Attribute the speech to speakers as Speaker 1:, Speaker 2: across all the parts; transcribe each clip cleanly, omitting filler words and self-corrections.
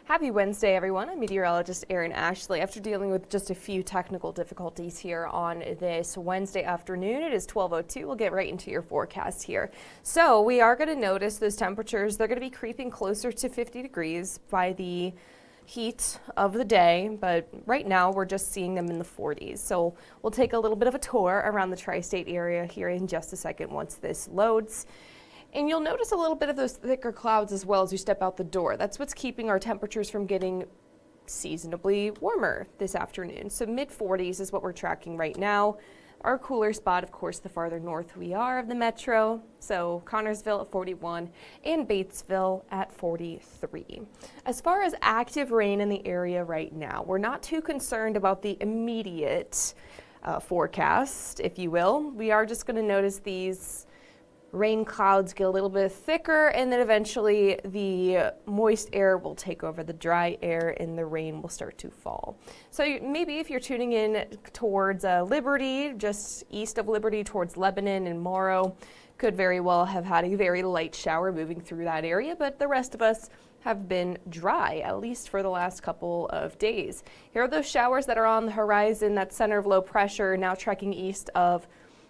Speaker 1: Happy Wednesday, everyone. I'm meteorologist Erin Ashley. After dealing with just a few technical difficulties here on this Wednesday afternoon, it is 12:02. We'll get right into your forecast here. So we are going to notice those temperatures. They're going to be creeping closer to 50 degrees by the heat of the day, but right now we're just seeing them in the 40s. So we'll take a little bit of a tour around the tri-state area here in just a second once this loads. And you'll notice a little bit of those thicker clouds as well as you step out the door. That's what's keeping our temperatures from getting seasonably warmer this afternoon. So mid-40s is what we're tracking right now. Our cooler spot, of course, the farther north we are of the metro. So Connorsville at 41 and Batesville at 43. As far as active rain in the area right now, we're not too concerned about the immediate forecast, if you will. We are just going to notice these rain clouds get a little bit thicker, and then eventually the moist air will take over the dry air and the rain will start to fall. So maybe if you're tuning in towards Liberty, just east of Liberty towards Lebanon and Morrow, could very well have had a very light shower moving through that area, but the rest of us have been dry, at least for the last couple of days. Here are those showers that are on the horizon, that center of low pressure now trekking east of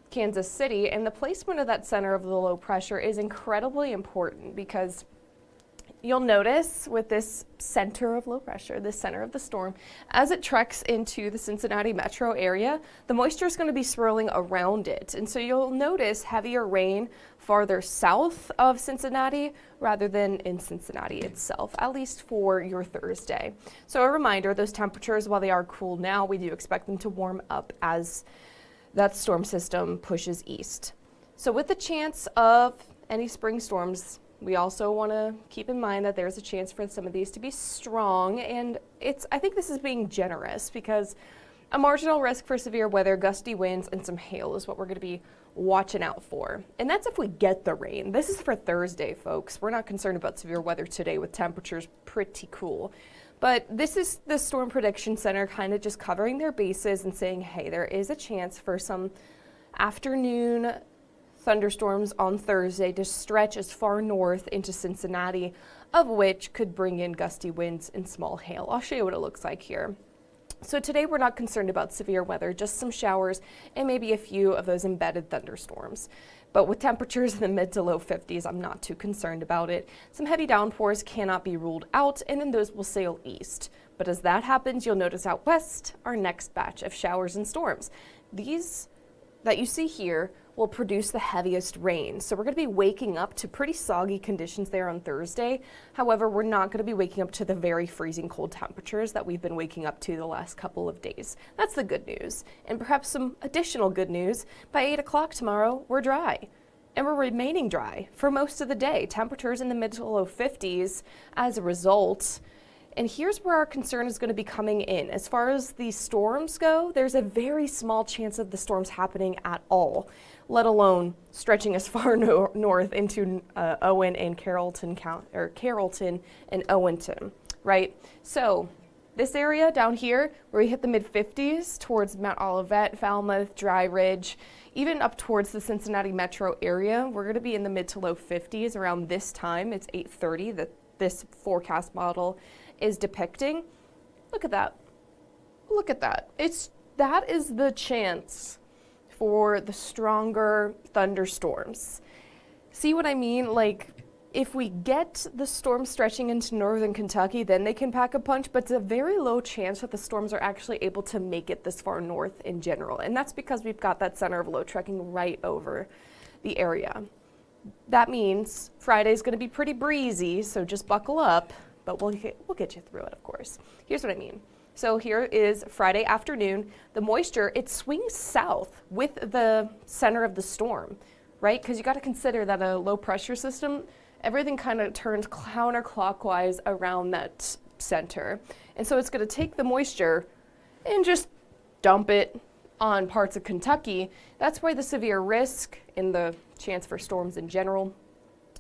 Speaker 1: Kansas City, and the placement of that center of the low pressure is incredibly important because you'll notice with this center of low pressure, the center of the storm, as it treks into the Cincinnati metro area, the moisture is going to be swirling around it. And so you'll notice heavier rain farther south of Cincinnati rather than in Cincinnati itself, at least for your Thursday. So a reminder, those temperatures, while they are cool now, we do expect them to warm up as that storm system pushes east. So with the chance of any spring storms, we also want to keep in mind that there's a chance for some of these to be strong, and I think this is being generous because a marginal risk for severe weather, gusty winds, and some hail is what we're going to be watching out for. And that's if we get the rain. This is for Thursday, folks. We're not concerned about severe weather today with temperatures pretty cool. But this is the Storm Prediction Center kind of just covering their bases and saying, hey, there is a chance for some afternoon thunderstorms on Thursday to stretch as far north into Cincinnati, of which could bring in gusty winds and small hail. I'll show you what it looks like here. So today we're not concerned about severe weather, just some showers and maybe a few of those embedded thunderstorms. But with temperatures in the mid to low 50s, I'm not too concerned about it. Some heavy downpours cannot be ruled out, and then those will sail east. But as that happens, you'll notice out west our next batch of showers and storms. These that you see here will produce the heaviest rain. So we're going to be waking up to pretty soggy conditions there on Thursday. However, we're not going to be waking up to the very freezing cold temperatures that we've been waking up to the last couple of days. That's the good news. And perhaps some additional good news, by 8 o'clock tomorrow, we're dry. And we're remaining dry for most of the day. Temperatures in the mid to low 50s as a result. And here's where our concern is going to be coming in. As far as these storms go, there's a very small chance of the storms happening at all, let alone stretching as far north into Owen and Carrollton and Owenton, right? So this area down here where we hit the mid 50s towards Mount Olivet, Falmouth, Dry Ridge, even up towards the Cincinnati metro area, we're going to be in the mid to low 50s around this time. It's 8:30 that this forecast model is depicting. Look at that. Look at that. That is the chance for the stronger thunderstorms. See what I mean? Like, if we get the storm stretching into northern Kentucky, then they can pack a punch, but it's a very low chance that the storms are actually able to make it this far north in general. And that's because we've got that center of low trekking right over the area. That means Friday's going to be pretty breezy, so just buckle up. But we'll get you through it, of course. Here's what I mean. So here is Friday afternoon. The moisture, it swings south with the center of the storm, right? Because you got to consider that a low pressure system, everything kind of turns counterclockwise around that center. And so it's going to take the moisture and just dump it on parts of Kentucky. That's why the severe risk and the chance for storms in general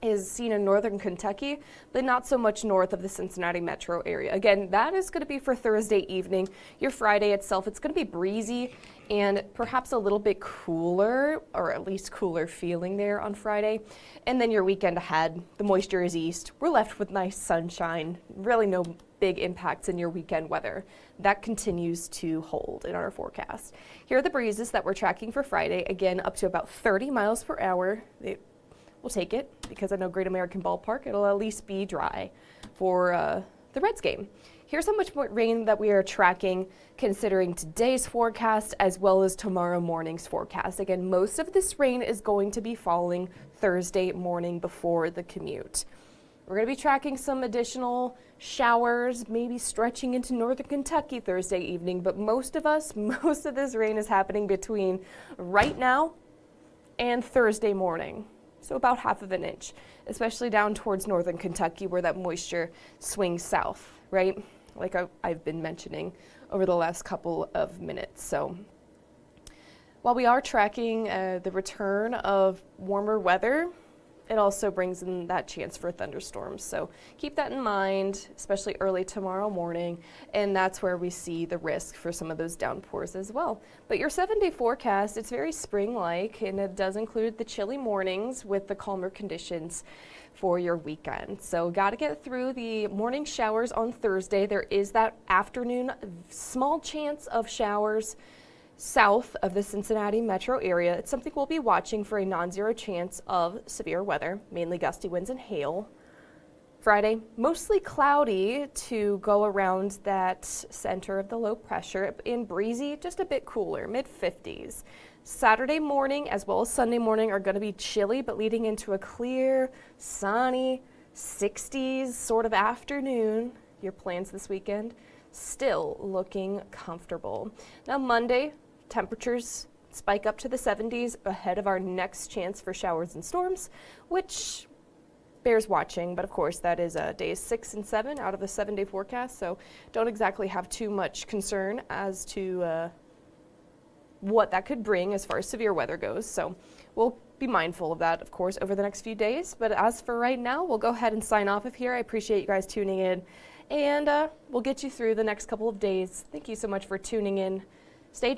Speaker 1: is seen in northern Kentucky, but not so much north of the Cincinnati metro area. Again, that is going to be for Thursday evening. Your Friday itself, it's going to be breezy and perhaps a little bit cooler, or at least cooler feeling there on Friday. And then your weekend ahead, the moisture is east. We're left with nice sunshine, really no big impacts in your weekend weather. That continues to hold in our forecast. Here are the breezes that we're tracking for Friday. Again, up to about 30 miles per hour. We'll take it because I know Great American Ballpark, it'll at least be dry for the Reds game. Here's how much more rain that we are tracking considering today's forecast as well as tomorrow morning's forecast. Again, most of this rain is going to be falling Thursday morning before the commute. We're going to be tracking some additional showers, maybe stretching into northern Kentucky Thursday evening, but most of this rain is happening between right now and Thursday morning. So about half of an inch, especially down towards northern Kentucky where that moisture swings south, right? Like I've been mentioning over the last couple of minutes. So while we are tracking the return of warmer weather, it also brings in that chance for thunderstorms. So keep that in mind, especially early tomorrow morning. And that's where we see the risk for some of those downpours as well. But your 7-day forecast, it's very spring-like, and it does include the chilly mornings with the calmer conditions for your weekend. So got to get through the morning showers on Thursday. There is that afternoon small chance of showers south of the Cincinnati metro area. It's something we'll be watching for a non-zero chance of severe weather, mainly gusty winds and hail. Friday, mostly cloudy to go around that center of the low pressure, and breezy, just a bit cooler, mid-50s. Saturday morning as well as Sunday morning are going to be chilly, but leading into a clear, sunny 60s sort of afternoon. Your plans this weekend still looking comfortable. Now Monday, temperatures spike up to the 70s ahead of our next chance for showers and storms, which bears watching, but of course that is days 6 and 7 out of the 7-day forecast, so don't exactly have too much concern as to what that could bring as far as severe weather goes. So we'll be mindful of that, of course, over the next few days. But as for right now, we'll go ahead and sign off of here. I appreciate you guys tuning in, and we'll get you through the next couple of days. Thank you so much for tuning in. Stay